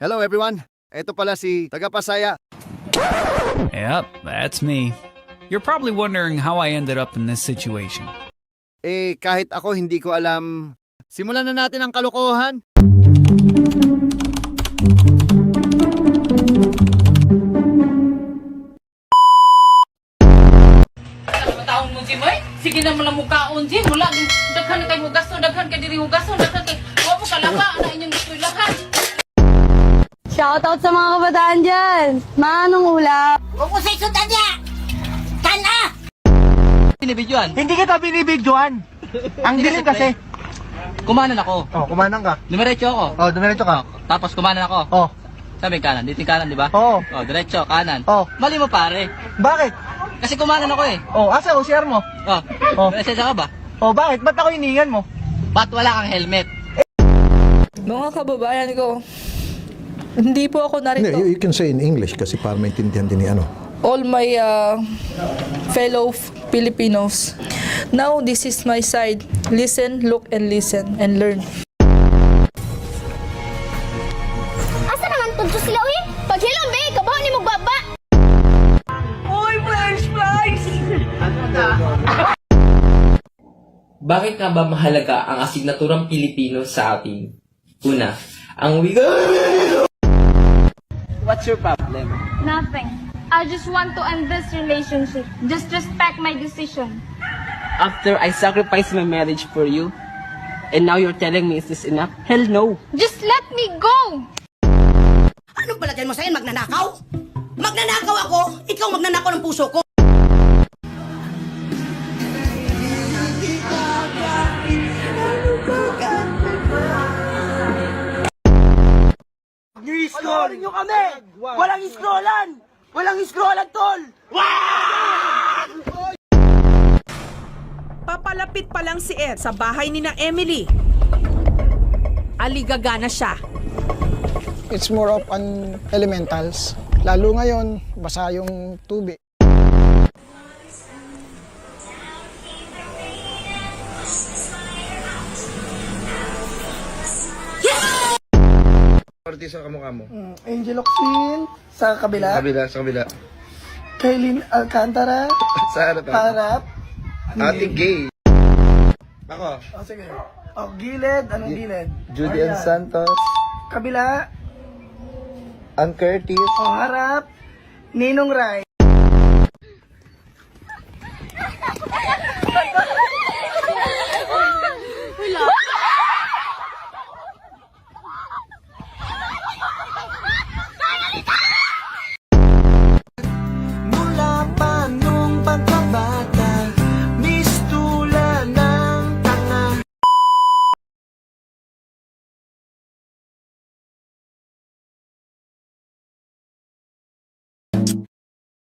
Hello everyone, ito pala si Tagapasaya. Yep, that's me. You're probably wondering how I ended up in this situation. Kahit ako hindi ko alam. Simulan na natin ang kalokohan. Taon mo, Jim, ay? Sige na mo lang mukhaon, Jim. Wala, daghan kay hugason, daghan kay diri hugason, daghan kay... Huwag mo kalaba, na inyong gusto lahat. Shoutout sa mga kabataan dyan. Manong ulam. Huwag mo sa isutan niya! Kana! Binibidyoan? Hindi kita binibidyoan. Ang dilim kasi. Kumanan ako. Oh, kumanang ka. Dumiretso ako. Oh, dumiretso ka. Tapos kumanan ako. Oh, Sabi kanan. Dito yung kanan, di ba? Oo. Oh, diretso, kanan. Oh. Mali mo pare. bakit? Kasi kumanan ako eh. Oh, asa OCR mo? Oh. Oh. Lisensya ka ba? Oh, bakit? Ba't ako hiningan mo? Ba't wala kang helmet? Mga kababayan ko, hindi po ako narito. No, you can say in English kasi para maintindihan din ni ano. All my fellow Filipinos. Now, this is my side. Listen, look, and listen, and learn. Asa naman tunto sila, uy? Pag hilom, be, kabaho ni mo baba. Bakit nga ba mahalaga ang asignaturang Pilipino sa atin? Una, ang wika... What's your problem? Nothing. I just want to end this relationship. Just respect my decision. After I sacrificed my marriage for you, and now you're telling me is this enough? Hell no! Just let me go! Anong palagay mo sa'yo? Magnanakaw? Magnanakaw ako? Ikaw magnanakaw ng puso ko? Panoorin nyo kami! Walang scrollan! Walang scrollan, tol! Papalapit pa lang si Ed sa bahay ni na Emily. Aligaga na siya. It's more of an elementals. Lalo ngayon, basa yung tubig. Artista kamukha mo. Angel Oxin, sa kabila. Sa kabila. Kaylin Alcantara, Sa harap. harap. Ate Gay. Ako. Oh, sige. Oh, gilid. Anong gilid? Julian Ayan. Santos. Kabila. Ang Curtis. Oh, harap. Ninong Rai.